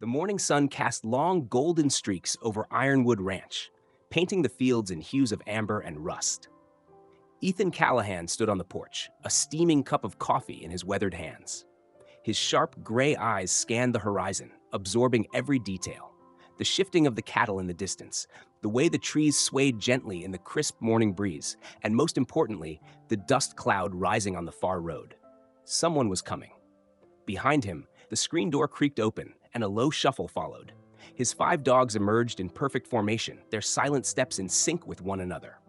The morning sun cast long golden streaks over Ironwood Ranch, painting the fields in hues of amber and rust. Ethan Callahan stood on the porch, a steaming cup of coffee in his weathered hands. His sharp gray eyes scanned the horizon, absorbing every detail. The shifting of the cattle in the distance, the way the trees swayed gently in the crisp morning breeze, and most importantly, the dust cloud rising on the far road. Someone was coming. Behind him, the screen door creaked open, and a low shuffle followed. His 5 dogs emerged in perfect formation, their silent steps in sync with one another.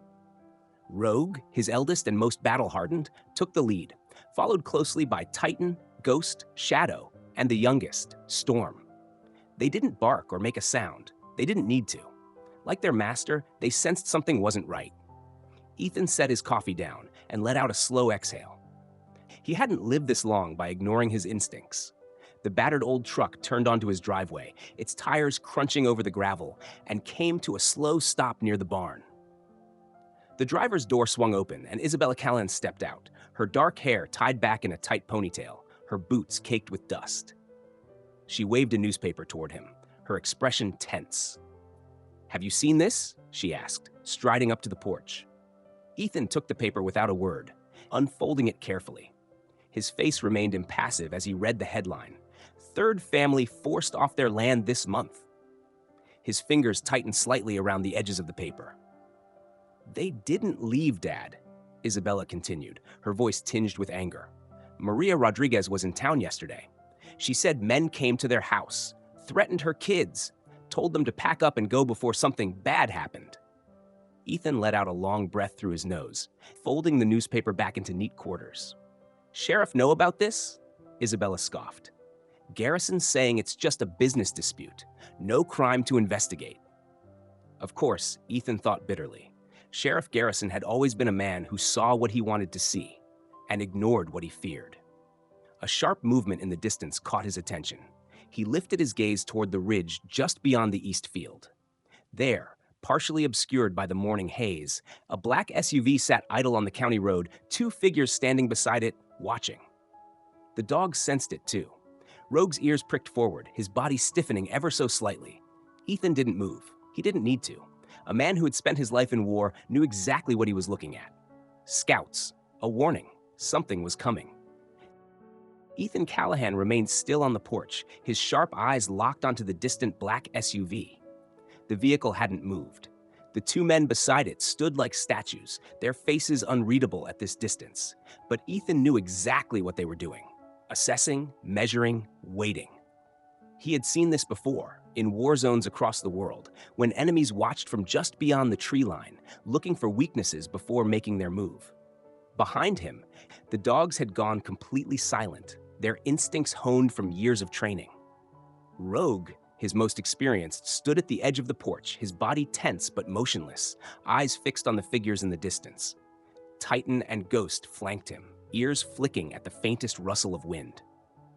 Rogue, his eldest and most battle-hardened, took the lead, followed closely by Titan, Ghost, Shadow, and the youngest, Storm. They didn't bark or make a sound. They didn't need to. Like their master, they sensed something wasn't right. Ethan set his coffee down and let out a slow exhale. He hadn't lived this long by ignoring his instincts. The battered old truck turned onto his driveway, its tires crunching over the gravel, and came to a slow stop near the barn. The driver's door swung open, and Isabella Callan stepped out, her dark hair tied back in a tight ponytail, her boots caked with dust. She waved a newspaper toward him, her expression tense. "Have you seen this?" she asked, striding up to the porch. Ethan took the paper without a word, unfolding it carefully. His face remained impassive as he read the headline, "Third family forced off their land this month." His fingers tightened slightly around the edges of the paper. "They didn't leave, Dad," Isabella continued, her voice tinged with anger. "Maria Rodriguez was in town yesterday. She said men came to their house, threatened her kids, told them to pack up and go before something bad happened." Ethan let out a long breath through his nose, folding the newspaper back into neat quarters. "Sheriff know about this?" Isabella scoffed. "Garrison's saying it's just a business dispute, no crime to investigate." Of course, Ethan thought bitterly. Sheriff Garrison had always been a man who saw what he wanted to see and ignored what he feared. A sharp movement in the distance caught his attention. He lifted his gaze toward the ridge just beyond the east field. There, partially obscured by the morning haze, a black SUV sat idle on the county road, 2 figures standing beside it, watching. The dogs sensed it too. Rogue's ears pricked forward, his body stiffening ever so slightly. Ethan didn't move. He didn't need to. A man who had spent his life in war knew exactly what he was looking at. Scouts. A warning. Something was coming. Ethan Callahan remained still on the porch, his sharp eyes locked onto the distant black SUV. The vehicle hadn't moved. The 2 men beside it stood like statues, their faces unreadable at this distance. But Ethan knew exactly what they were doing. Assessing, measuring, waiting. He had seen this before, in war zones across the world, when enemies watched from just beyond the tree line, looking for weaknesses before making their move. Behind him, the dogs had gone completely silent, their instincts honed from years of training. Rogue, his most experienced, stood at the edge of the porch, his body tense but motionless, eyes fixed on the figures in the distance. Titan and Ghost flanked him, ears flicking at the faintest rustle of wind.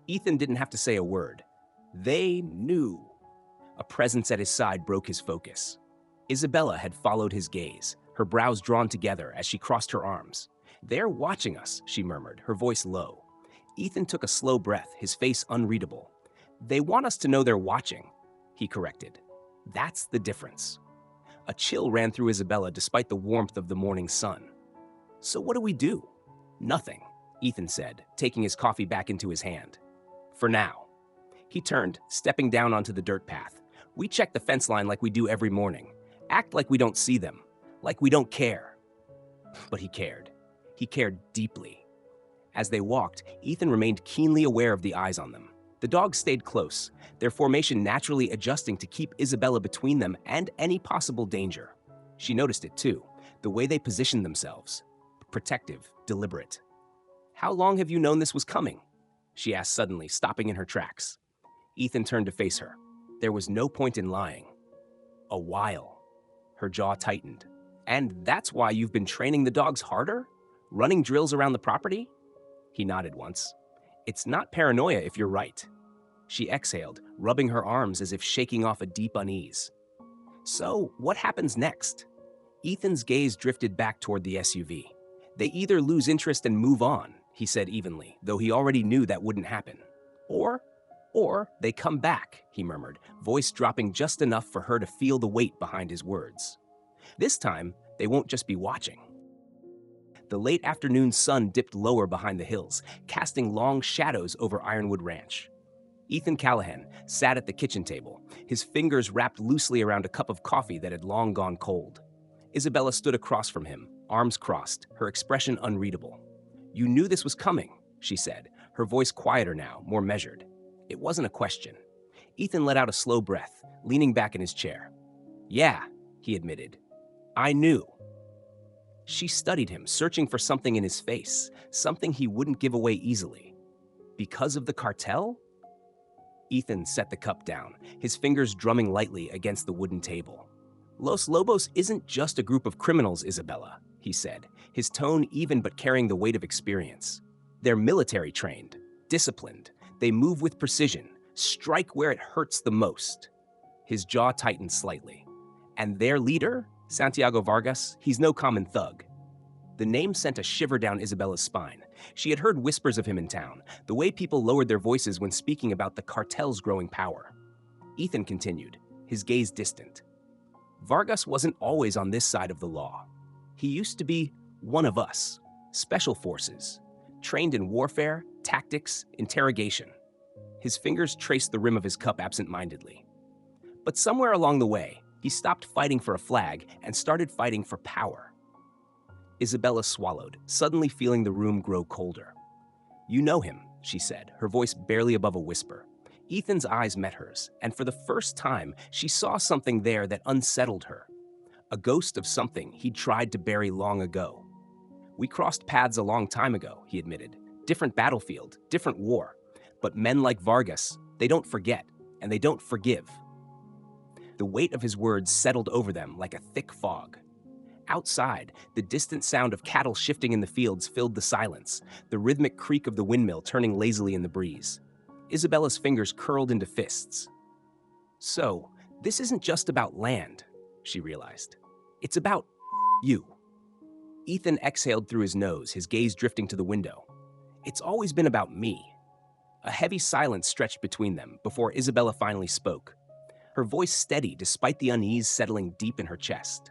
Ethan didn't have to say a word. They knew. A presence at his side broke his focus. Isabella had followed his gaze, her brows drawn together as she crossed her arms. "They're watching us," she murmured, her voice low. Ethan took a slow breath, his face unreadable. "They want us to know they're watching," he corrected. "That's the difference." A chill ran through Isabella despite the warmth of the morning sun. "So what do we do?" "Nothing," Ethan said, taking his coffee back into his hand. "For now." He turned, stepping down onto the dirt path. "We check the fence line like we do every morning. Act like we don't see them, like we don't care." But he cared. He cared deeply. As they walked, Ethan remained keenly aware of the eyes on them. The dogs stayed close, their formation naturally adjusting to keep Isabella between them and any possible danger. She noticed it too, the way they positioned themselves. Protective, deliberate. "How long have you known this was coming?" she asked suddenly, stopping in her tracks. Ethan turned to face her. There was no point in lying. "A while." Her jaw tightened. "And that's why you've been training the dogs harder? Running drills around the property?" He nodded once. "It's not paranoia if you're right." She exhaled, rubbing her arms as if shaking off a deep unease. "So, what happens next?" Ethan's gaze drifted back toward the SUV. "They either lose interest and move on," he said evenly, though he already knew that wouldn't happen. "Or Or they come back, he murmured, voice dropping just enough for her to feel the weight behind his words. This time, they won't just be watching. The late afternoon sun dipped lower behind the hills, casting long shadows over Ironwood Ranch. Ethan Callahan sat at the kitchen table, his fingers wrapped loosely around a cup of coffee that had long gone cold. Isabella stood across from him, arms crossed, her expression unreadable. "You knew this was coming," she said, her voice quieter now, more measured. It wasn't a question. Ethan let out a slow breath, leaning back in his chair. "Yeah," he admitted. "I knew." She studied him, searching for something in his face, something he wouldn't give away easily. Because of the cartel? Ethan set the cup down, his fingers drumming lightly against the wooden table. "Los Lobos isn't just a group of criminals, Isabella," he said, his tone even but carrying the weight of experience. "They're military trained, disciplined. They move with precision, strike where it hurts the most." His jaw tightened slightly. "And their leader, Santiago Vargas, he's no common thug." The name sent a shiver down Isabella's spine. She had heard whispers of him in town, the way people lowered their voices when speaking about the cartel's growing power. Ethan continued, his gaze distant. "Vargas wasn't always on this side of the law. He used to be one of us, special forces, trained in warfare, tactics, interrogation." His fingers traced the rim of his cup absent-mindedly. But somewhere along the way, he stopped fighting for a flag and started fighting for power. Isabella swallowed, suddenly feeling the room grow colder. "You know him," she said, her voice barely above a whisper. Ethan's eyes met hers, and for the first time, she saw something there that unsettled her. A ghost of something he'd tried to bury long ago. "We crossed paths a long time ago," he admitted. "Different battlefield, different war. But men like Vargas, they don't forget, and they don't forgive." The weight of his words settled over them like a thick fog. Outside, the distant sound of cattle shifting in the fields filled the silence, the rhythmic creak of the windmill turning lazily in the breeze. Isabella's fingers curled into fists. "So, this isn't just about land," she realized. "It's about you." Ethan exhaled through his nose, his gaze drifting to the window. "It's always been about me." A heavy silence stretched between them before Isabella finally spoke, her voice steady despite the unease settling deep in her chest.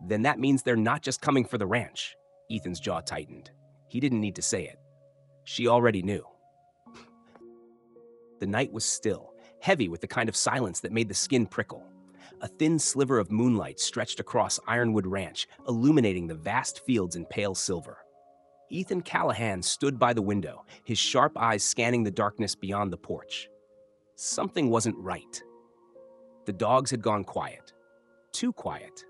"Then that means they're not just coming for the ranch." Ethan's jaw tightened. He didn't need to say it. She already knew. The night was still, heavy with the kind of silence that made the skin prickle. A thin sliver of moonlight stretched across Ironwood Ranch, illuminating the vast fields in pale silver. Ethan Callahan stood by the window, his sharp eyes scanning the darkness beyond the porch. Something wasn't right. The dogs had gone quiet. Too quiet.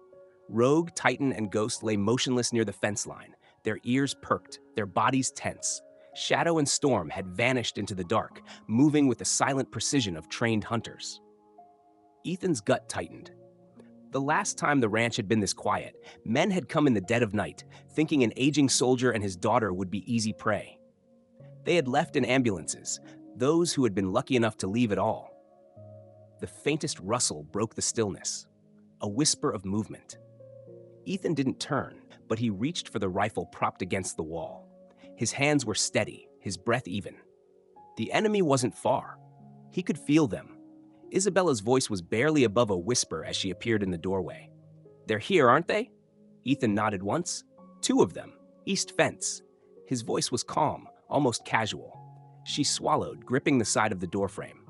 Rogue, Titan, and Ghost lay motionless near the fence line, their ears perked, their bodies tense. Shadow and Storm had vanished into the dark, moving with the silent precision of trained hunters. Ethan's gut tightened. The last time the ranch had been this quiet, men had come in the dead of night, thinking an aging soldier and his daughter would be easy prey. They had left in ambulances, those who had been lucky enough to leave at all. The faintest rustle broke the stillness, a whisper of movement. Ethan didn't turn, but he reached for the rifle propped against the wall. His hands were steady, his breath even. The enemy wasn't far. He could feel them. Isabella's voice was barely above a whisper as she appeared in the doorway. "They're here, aren't they?" Ethan nodded once. "Two of them, east fence." His voice was calm, almost casual. She swallowed, gripping the side of the doorframe.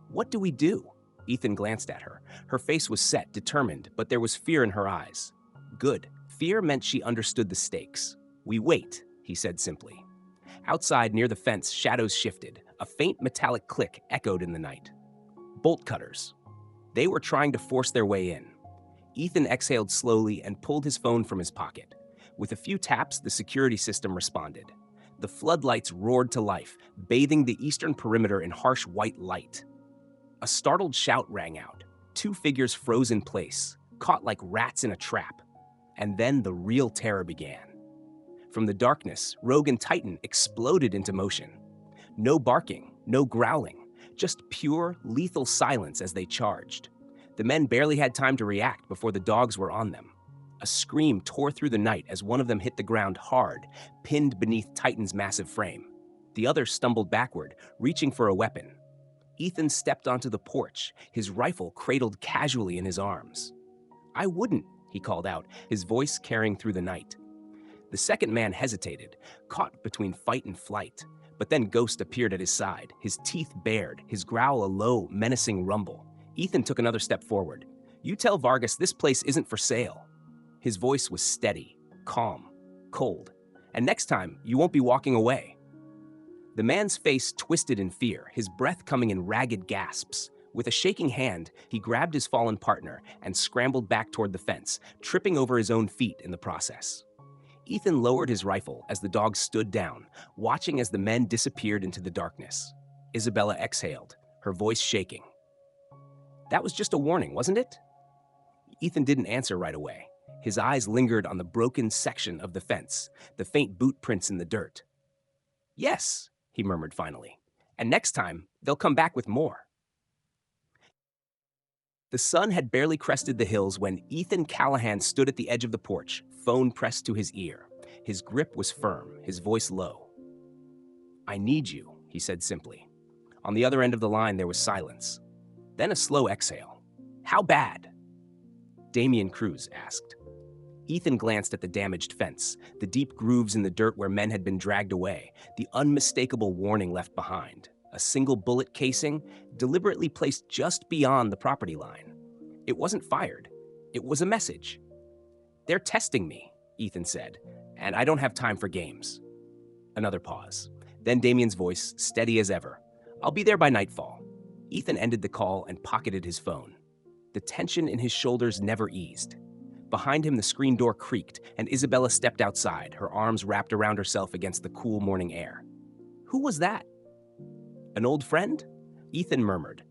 "What do we do?" Ethan glanced at her. Her face was set, determined, but there was fear in her eyes. Good. Fear meant she understood the stakes. "We wait," he said simply. Outside, near the fence, shadows shifted. A faint metallic click echoed in the night. Bolt cutters. They were trying to force their way in. Ethan exhaled slowly and pulled his phone from his pocket. With a few taps, the security system responded. The floodlights roared to life, bathing the eastern perimeter in harsh white light. A startled shout rang out. Two figures froze in place, caught like rats in a trap. And then the real terror began. From the darkness, Rogue and Titan exploded into motion. No barking, no growling, just pure, lethal silence as they charged. The men barely had time to react before the dogs were on them. A scream tore through the night as one of them hit the ground hard, pinned beneath Titan's massive frame. The other stumbled backward, reaching for a weapon. Ethan stepped onto the porch, his rifle cradled casually in his arms. "I wouldn't," he called out, his voice carrying through the night. The second man hesitated, caught between fight and flight, but then Ghost appeared at his side, his teeth bared, his growl a low, menacing rumble. Ethan took another step forward. "You tell Vargas this place isn't for sale." His voice was steady, calm, cold. "And next time, you won't be walking away." The man's face twisted in fear, his breath coming in ragged gasps. With a shaking hand, he grabbed his fallen partner and scrambled back toward the fence, tripping over his own feet in the process. Ethan lowered his rifle as the dog stood down, watching as the men disappeared into the darkness. Isabella exhaled, her voice shaking. "That was just a warning, wasn't it?" Ethan didn't answer right away. His eyes lingered on the broken section of the fence, the faint boot prints in the dirt. "Yes," he murmured finally, "and next time, they'll come back with more." The sun had barely crested the hills when Ethan Callahan stood at the edge of the porch, phone pressed to his ear. His grip was firm, his voice low. "I need you," he said simply. On the other end of the line, there was silence. Then a slow exhale. "How bad?" Damian Cruz asked. Ethan glanced at the damaged fence, the deep grooves in the dirt where men had been dragged away, the unmistakable warning left behind. A single bullet casing, deliberately placed just beyond the property line. It wasn't fired. It was a message. "They're testing me," Ethan said, "and I don't have time for games." Another pause. Then Damian's voice, steady as ever. "I'll be there by nightfall." Ethan ended the call and pocketed his phone. The tension in his shoulders never eased. Behind him, the screen door creaked, and Isabella stepped outside, her arms wrapped around herself against the cool morning air. "Who was that?" "An old friend?" Ethan murmured.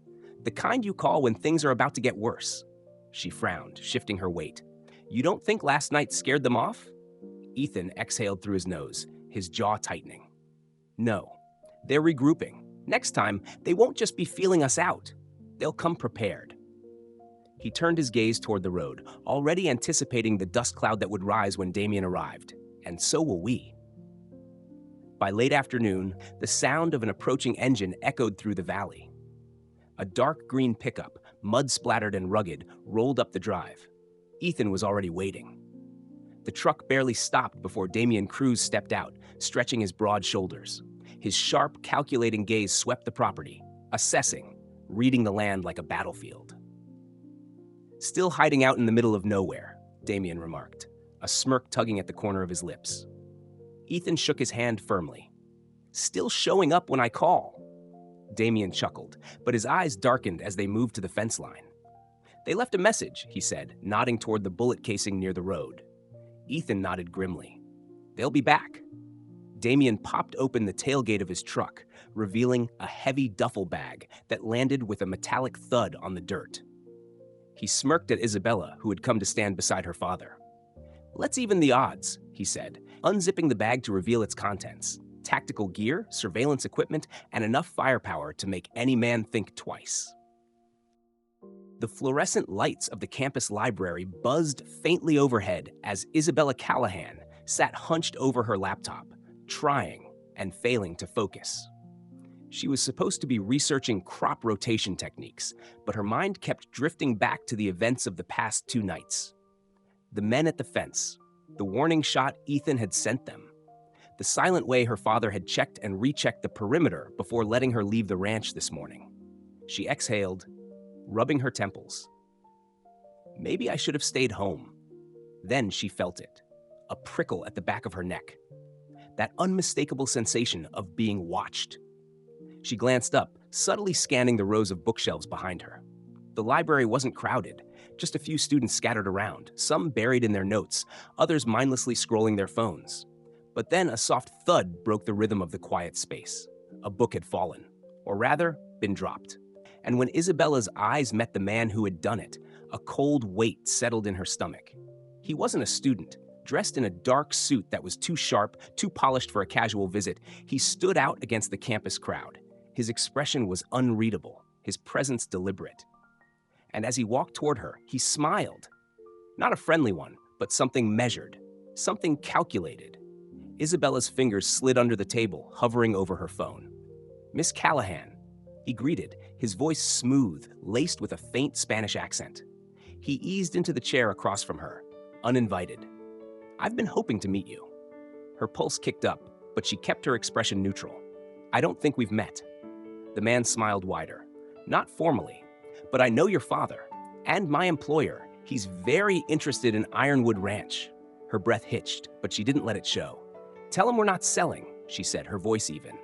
"The kind you call when things are about to get worse." She frowned, shifting her weight. "You don't think last night scared them off?" Ethan exhaled through his nose, his jaw tightening. "No. They're regrouping. Next time, they won't just be feeling us out. They'll come prepared." He turned his gaze toward the road, already anticipating the dust cloud that would rise when Damian arrived. And so will we. By late afternoon, the sound of an approaching engine echoed through the valley. A dark green pickup, mud-splattered and rugged, rolled up the drive. Ethan was already waiting. The truck barely stopped before Damian Cruz stepped out, stretching his broad shoulders. His sharp, calculating gaze swept the property, assessing, reading the land like a battlefield. "Still hiding out in the middle of nowhere," Damian remarked, a smirk tugging at the corner of his lips. Ethan shook his hand firmly. "Still showing up when I call." Damian chuckled, but his eyes darkened as they moved to the fence line. "They left a message," he said, nodding toward the bullet casing near the road. Ethan nodded grimly. "They'll be back." Damian popped open the tailgate of his truck, revealing a heavy duffel bag that landed with a metallic thud on the dirt. He smirked at Isabella, who had come to stand beside her father. "Let's even the odds," he said, unzipping the bag to reveal its contents. Tactical gear, surveillance equipment, and enough firepower to make any man think twice. The fluorescent lights of the campus library buzzed faintly overhead as Isabella Callahan sat hunched over her laptop, trying and failing to focus. She was supposed to be researching crop rotation techniques, but her mind kept drifting back to the events of the past 2 nights. The men at the fence, the warning shot Ethan had sent them, the silent way her father had checked and rechecked the perimeter before letting her leave the ranch this morning. She exhaled, rubbing her temples. Maybe I should have stayed home. Then she felt it, a prickle at the back of her neck, that unmistakable sensation of being watched. She glanced up, subtly scanning the rows of bookshelves behind her. The library wasn't crowded, just a few students scattered around, some buried in their notes, others mindlessly scrolling their phones. But then a soft thud broke the rhythm of the quiet space. A book had fallen, or rather, been dropped. And when Isabella's eyes met the man who had done it, a cold weight settled in her stomach. He wasn't a student. Dressed in a dark suit that was too sharp, too polished for a casual visit, he stood out against the campus crowd. His expression was unreadable, his presence deliberate. And as he walked toward her, he smiled. Not a friendly one, but something measured, something calculated. Isabella's fingers slid under the table, hovering over her phone. "Miss Callahan," He greeted, his voice smooth, laced with a faint Spanish accent. He eased into the chair across from her, uninvited. "I've been hoping to meet you." Her pulse kicked up, but she kept her expression neutral. "I don't think we've met." The man smiled wider. "Not formally, but I know your father, and my employer. He's very interested in Ironwood Ranch." Her breath hitched, but she didn't let it show. "Tell him we're not selling," she said, her voice even.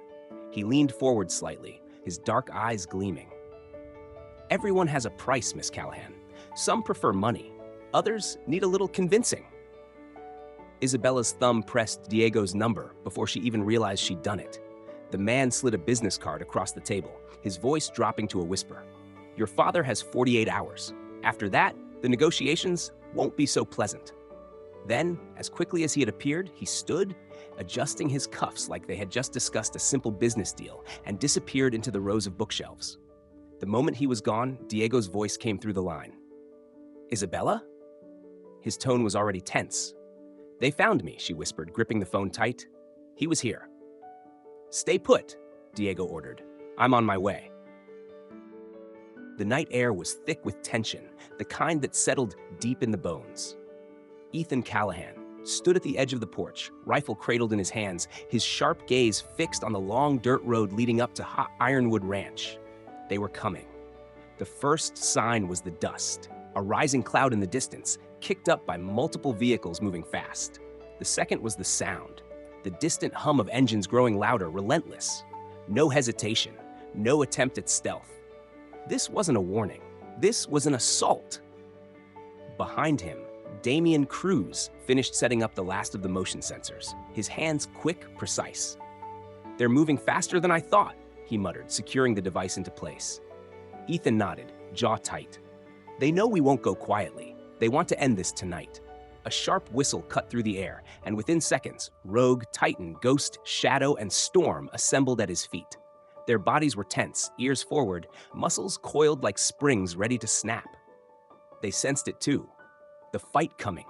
He leaned forward slightly, his dark eyes gleaming. "Everyone has a price, Miss Callahan. Some prefer money. Others need a little convincing." Isabella's thumb pressed Diego's number before she even realized she'd done it. The man slid a business card across the table, his voice dropping to a whisper. "Your father has 48 hours. After that, the negotiations won't be so pleasant." Then, as quickly as he had appeared, he stood, adjusting his cuffs like they had just discussed a simple business deal, and disappeared into the rows of bookshelves. The moment he was gone, Diego's voice came through the line. "Isabella?" His tone was already tense. "They found me," she whispered, gripping the phone tight. "He was here." "Stay put," Diego ordered. "I'm on my way." The night air was thick with tension, the kind that settled deep in the bones. Ethan Callahan stood at the edge of the porch, rifle cradled in his hands, his sharp gaze fixed on the long dirt road leading up to Hot Ironwood Ranch. They were coming. The first sign was the dust, a rising cloud in the distance, kicked up by multiple vehicles moving fast. The second was the sound, the distant hum of engines growing louder, relentless. No hesitation, no attempt at stealth. This wasn't a warning. This was an assault. Behind him, Damian Cruz finished setting up the last of the motion sensors, his hands quick, precise. "They're moving faster than I thought," he muttered, securing the device into place. Ethan nodded, jaw tight. "They know we won't go quietly. They want to end this tonight." A sharp whistle cut through the air, and within seconds, Rogue, Titan, Ghost, Shadow, and Storm assembled at his feet. Their bodies were tense, ears forward, muscles coiled like springs ready to snap. They sensed it too. The fight coming.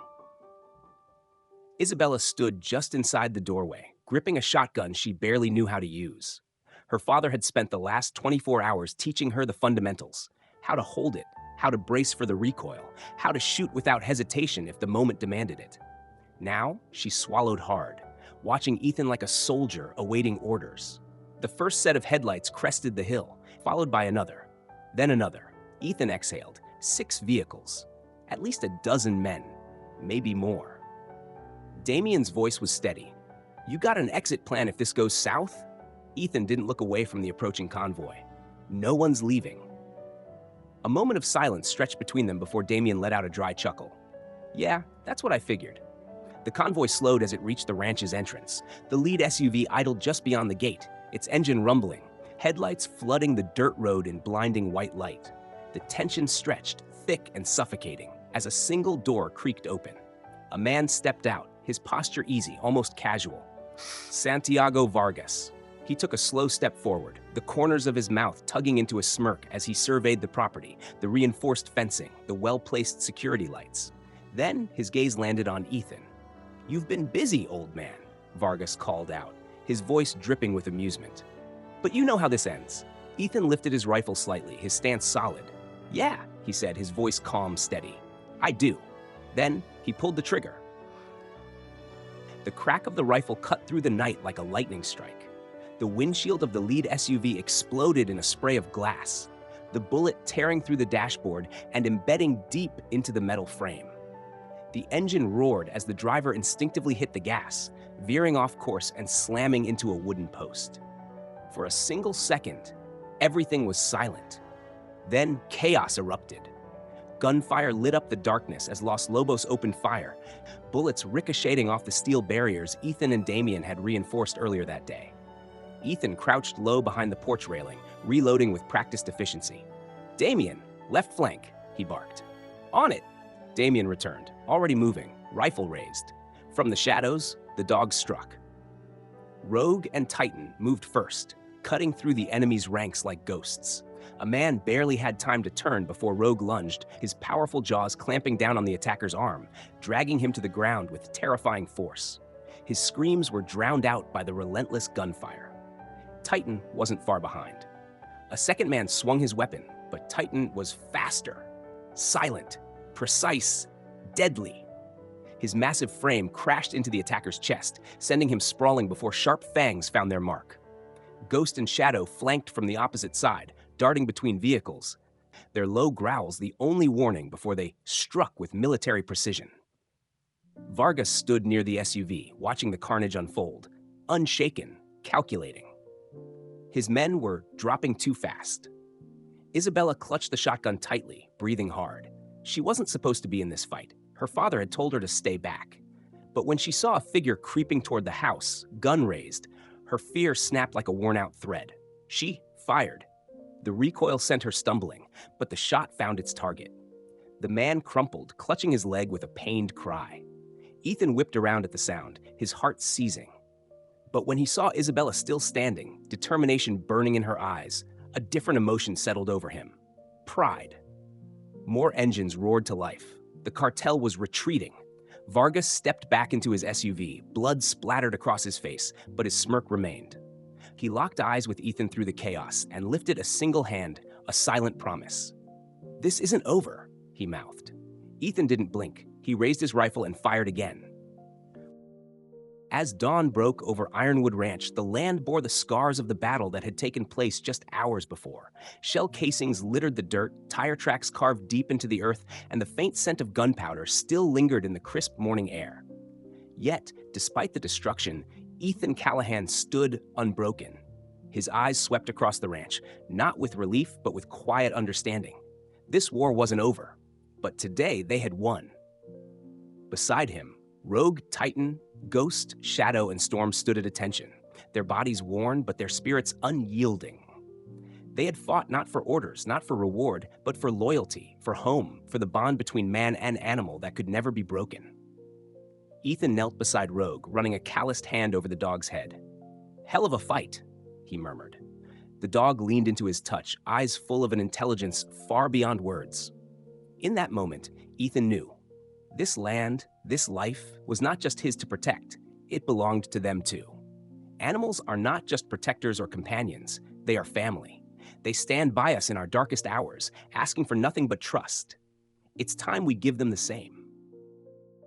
Isabella stood just inside the doorway, gripping a shotgun she barely knew how to use. Her father had spent the last 24 hours teaching her the fundamentals: how to hold it, how to brace for the recoil, how to shoot without hesitation if the moment demanded it. Now, she swallowed hard, watching Ethan like a soldier awaiting orders. The first set of headlights crested the hill, followed by another, then another. Ethan exhaled. 6 vehicles. At least a dozen men, maybe more. Damian's voice was steady. "You got an exit plan if this goes south?" Ethan didn't look away from the approaching convoy. "No one's leaving." A moment of silence stretched between them before Damian let out a dry chuckle. "Yeah, that's what I figured." The convoy slowed as it reached the ranch's entrance. The lead SUV idled just beyond the gate, its engine rumbling, headlights flooding the dirt road in blinding white light. The tension stretched, thick and suffocating, as a single door creaked open. A man stepped out, his posture easy, almost casual. Santiago Vargas. He took a slow step forward, the corners of his mouth tugging into a smirk as he surveyed the property, the reinforced fencing, the well-placed security lights. Then his gaze landed on Ethan. "You've been busy, old man," Vargas called out, his voice dripping with amusement. "But you know how this ends." Ethan lifted his rifle slightly, his stance solid. "Yeah," he said, his voice calm, steady. "I do." Then he pulled the trigger. The crack of the rifle cut through the night like a lightning strike. The windshield of the lead SUV exploded in a spray of glass, the bullet tearing through the dashboard and embedding deep into the metal frame. The engine roared as the driver instinctively hit the gas, veering off course and slamming into a wooden post. For a single second, everything was silent. Then chaos erupted. Gunfire lit up the darkness as Los Lobos opened fire, bullets ricocheting off the steel barriers Ethan and Damian had reinforced earlier that day. Ethan crouched low behind the porch railing, reloading with practiced efficiency. "Damian, left flank," he barked. "On it!" Damian returned, already moving, rifle raised. From the shadows, the dogs struck. Rogue and Titan moved first, cutting through the enemy's ranks like ghosts. A man barely had time to turn before Rogue lunged, his powerful jaws clamping down on the attacker's arm, dragging him to the ground with terrifying force. His screams were drowned out by the relentless gunfire. Titan wasn't far behind. A second man swung his weapon, but Titan was faster, silent, precise, deadly. His massive frame crashed into the attacker's chest, sending him sprawling before sharp fangs found their mark. Ghost and Shadow flanked from the opposite side, darting between vehicles, their low growls the only warning before they struck with military precision. Vargas stood near the SUV, watching the carnage unfold, unshaken, calculating. His men were dropping too fast. Isabella clutched the shotgun tightly, breathing hard. She wasn't supposed to be in this fight. Her father had told her to stay back. But when she saw a figure creeping toward the house, gun raised, her fear snapped like a worn-out thread. She fired. The recoil sent her stumbling, but the shot found its target. The man crumpled, clutching his leg with a pained cry. Ethan whipped around at the sound, his heart seizing. But when he saw Isabella still standing, determination burning in her eyes, a different emotion settled over him. Pride. More engines roared to life. The cartel was retreating. Vargas stepped back into his SUV, blood splattered across his face, but his smirk remained. He locked eyes with Ethan through the chaos and lifted a single hand, a silent promise. "This isn't over," he mouthed. Ethan didn't blink. He raised his rifle and fired again. As dawn broke over Ironwood Ranch, the land bore the scars of the battle that had taken place just hours before. Shell casings littered the dirt, tire tracks carved deep into the earth, and the faint scent of gunpowder still lingered in the crisp morning air. Yet, despite the destruction, Ethan Callahan stood unbroken. His eyes swept across the ranch, not with relief, but with quiet understanding. This war wasn't over, but today they had won. Beside him, Rogue, Titan, Ghost, Shadow, and Storm stood at attention, their bodies worn, but their spirits unyielding. They had fought not for orders, not for reward, but for loyalty, for home, for the bond between man and animal that could never be broken. Ethan knelt beside Rogue, running a calloused hand over the dog's head. "Hell of a fight," he murmured. The dog leaned into his touch, eyes full of an intelligence far beyond words. In that moment, Ethan knew. This land, this life, was not just his to protect. It belonged to them too. Animals are not just protectors or companions. They are family. They stand by us in our darkest hours, asking for nothing but trust. It's time we give them the same.